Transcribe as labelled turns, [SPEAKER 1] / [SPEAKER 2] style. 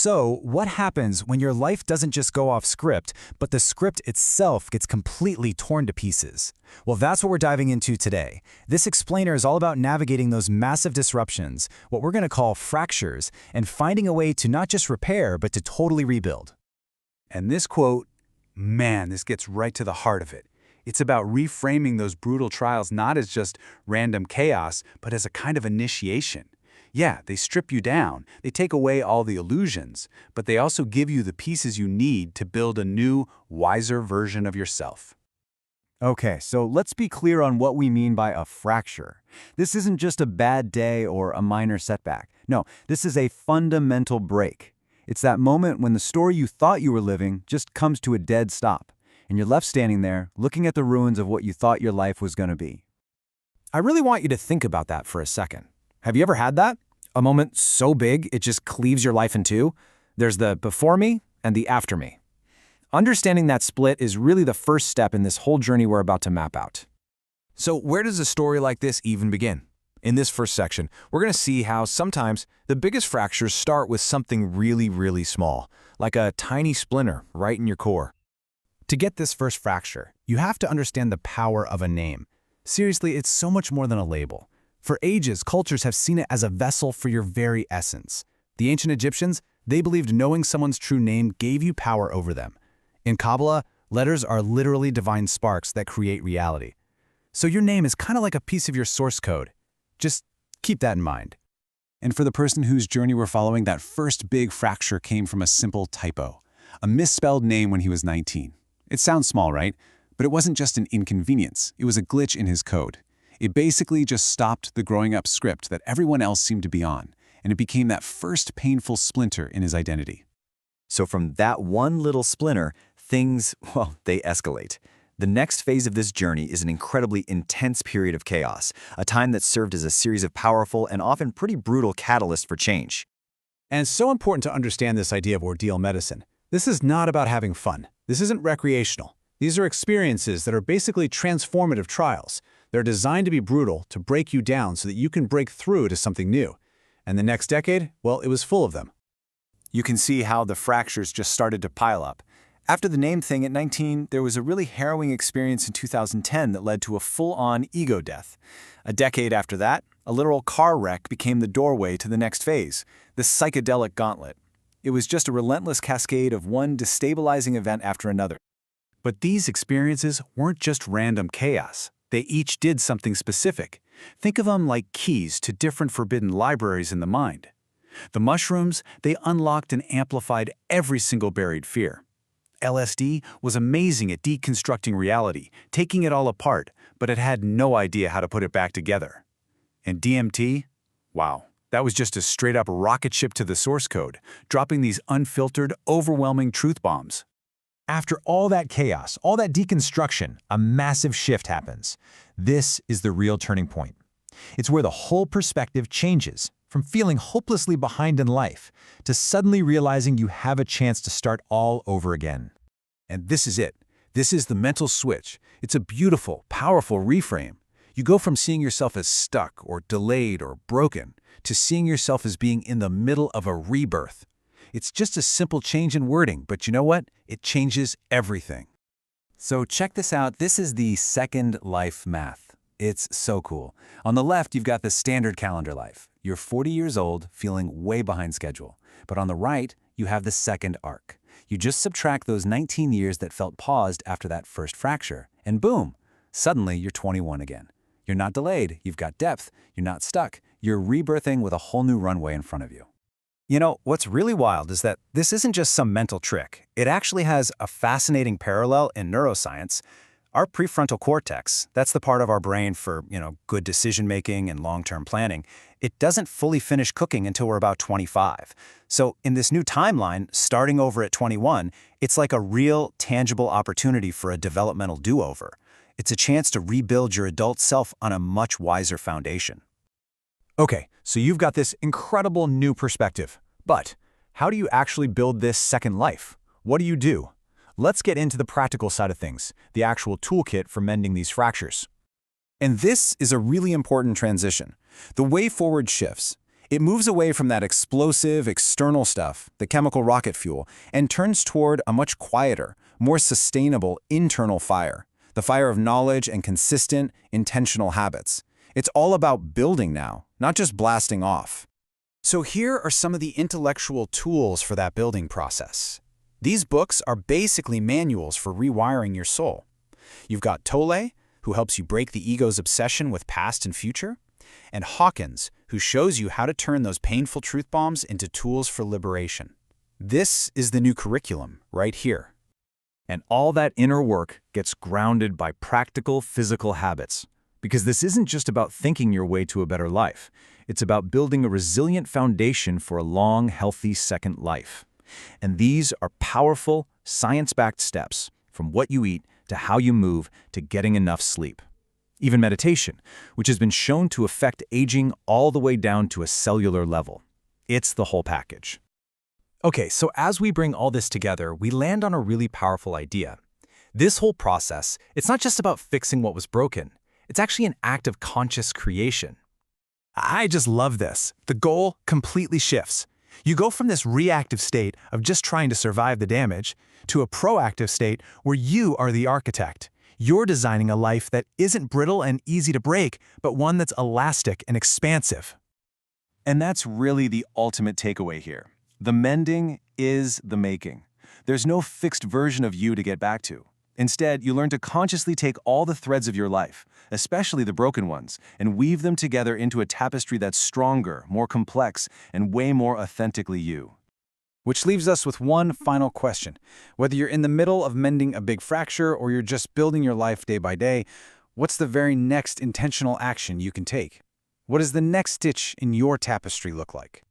[SPEAKER 1] So, what happens when your life doesn't just go off script, but the script itself gets completely torn to pieces? Well, that's what we're diving into today. This explainer is all about navigating those massive disruptions, what we're going to call fractures, and finding a way to not just repair, but to totally rebuild.
[SPEAKER 2] And this quote, man, this gets right to the heart of it. It's about reframing those brutal trials not as just random chaos, but as a kind of initiation. Yeah, they strip you down, they take away all the illusions, but they also give you the pieces you need to build a new, wiser version of yourself.
[SPEAKER 3] Okay, so let's be clear on what we mean by a fracture. This isn't just a bad day or a minor setback. No, this is a fundamental break. It's that moment when the story you thought you were living just comes to a dead stop, and you're left standing there, looking at the ruins of what you thought your life was going to be.
[SPEAKER 1] I really want you to think about that for a second. Have you ever had that? A moment so big it just cleaves your life in two? There's the before me and the after me. Understanding that split is really the first step in this whole journey we're about to map out. So where does a story like this even begin? In this first section, we're going to see how sometimes the biggest fractures start with something really small, like a tiny splinter right in your core. To get this first fracture, you have to understand the power of a name. Seriously, it's so much more than a label. For ages, cultures have seen it as a vessel for your very essence. The ancient Egyptians, they believed knowing someone's true name gave you power over them. In Kabbalah, letters are literally divine sparks that create reality. So your name is kind of like a piece of your source code. Just keep that in mind.
[SPEAKER 2] And for the person whose journey we're following, that first big fracture came from a simple typo, a misspelled name when he was 19. It sounds small, right? But it wasn't just an inconvenience, it was a glitch in his code. It basically just stopped the growing up script that everyone else seemed to be on, and it became that first painful splinter in his identity.
[SPEAKER 3] So from that one little splinter, things, well, they escalate. The next phase of this journey is an incredibly intense period of chaos, a time that served as a series of powerful and often pretty brutal catalysts for change.
[SPEAKER 2] And it's so important to understand this idea of ordeal medicine. This is not about having fun. This isn't recreational. These are experiences that are basically transformative trials. They're designed to be brutal, to break you down so that you can break through to something new. And the next decade, well, it was full of them.
[SPEAKER 1] You can see how the fractures just started to pile up. After the name thing at 19, there was a really harrowing experience in 2010 that led to a full-on ego death. A decade after that, a literal car wreck became the doorway to the next phase, the psychedelic gauntlet. It was just a relentless cascade of one destabilizing event after another.
[SPEAKER 2] But these experiences weren't just random chaos. They each did something specific. Think of them like keys to different forbidden libraries in the mind. The mushrooms, they unlocked and amplified every single buried fear. LSD was amazing at deconstructing reality, taking it all apart, but it had no idea how to put it back together. And DMT? Wow, that was just a straight-up rocket ship to the source code, dropping these unfiltered, overwhelming truth bombs.
[SPEAKER 1] After all that chaos, all that deconstruction, a massive shift happens. This is the real turning point. It's where the whole perspective changes, from feeling hopelessly behind in life to suddenly realizing you have a chance to start all over again.
[SPEAKER 2] And this is it. This is the mental switch. It's a beautiful, powerful reframe. You go from seeing yourself as stuck or delayed or broken to seeing yourself as being in the middle of a rebirth. It's just a simple change in wording, but you know what? It changes everything.
[SPEAKER 3] So check this out. This is the second life math. It's so cool. On the left, you've got the standard calendar life. You're 40 years old, feeling way behind schedule. But on the right, you have the second arc. You just subtract those 19 years that felt paused after that first fracture, and boom, suddenly you're 21 again. You're not delayed, you've got depth, you're not stuck, you're rebirthing with a whole new runway in front of you.
[SPEAKER 1] You know, what's really wild is that this isn't just some mental trick. It actually has a fascinating parallel in neuroscience. Our prefrontal cortex, that's the part of our brain for, good decision-making and long-term planning, it doesn't fully finish cooking until we're about 25. So in this new timeline, starting over at 21, it's like a real, tangible opportunity for a developmental do-over. It's a chance to rebuild your adult self on a much wiser foundation. Okay, so you've got this incredible new perspective. But how do you actually build this second life? What do you do? Let's get into the practical side of things, the actual toolkit for mending these fractures. And this is a really important transition. The way forward shifts. It moves away from that explosive, external stuff, the chemical rocket fuel, and turns toward a much quieter, more sustainable internal fire, the fire of knowledge and consistent, intentional habits. It's all about building now, not just blasting off. So here are some of the intellectual tools for that building process. These books are basically manuals for rewiring your soul. You've got Tolle, who helps you break the ego's obsession with past and future, and Hawkins, who shows you how to turn those painful truth bombs into tools for liberation. This is the new curriculum right here.
[SPEAKER 2] And all that inner work gets grounded by practical physical habits. Because this isn't just about thinking your way to a better life. It's about building a resilient foundation for a long, healthy second life. And these are powerful, science-backed steps, from what you eat to how you move to getting enough sleep. Even meditation, which has been shown to affect aging all the way down to a cellular level. It's the whole package.
[SPEAKER 3] Okay, so as we bring all this together, we land on a really powerful idea. This whole process, it's not just about fixing what was broken. It's actually an act of conscious creation.
[SPEAKER 4] I just love this. The goal completely shifts. You go from this reactive state of just trying to survive the damage to a proactive state where you are the architect. You're designing a life that isn't brittle and easy to break, but one that's elastic and expansive.
[SPEAKER 2] And that's really the ultimate takeaway here. The mending is the making. There's no fixed version of you to get back to. Instead, you learn to consciously take all the threads of your life, especially the broken ones, and weave them together into a tapestry that's stronger, more complex, and way more authentically you.
[SPEAKER 1] Which leaves us with one final question. Whether you're in the middle of mending a big fracture or you're just building your life day by day, what's the very next intentional action you can take? What does the next stitch in your tapestry look like?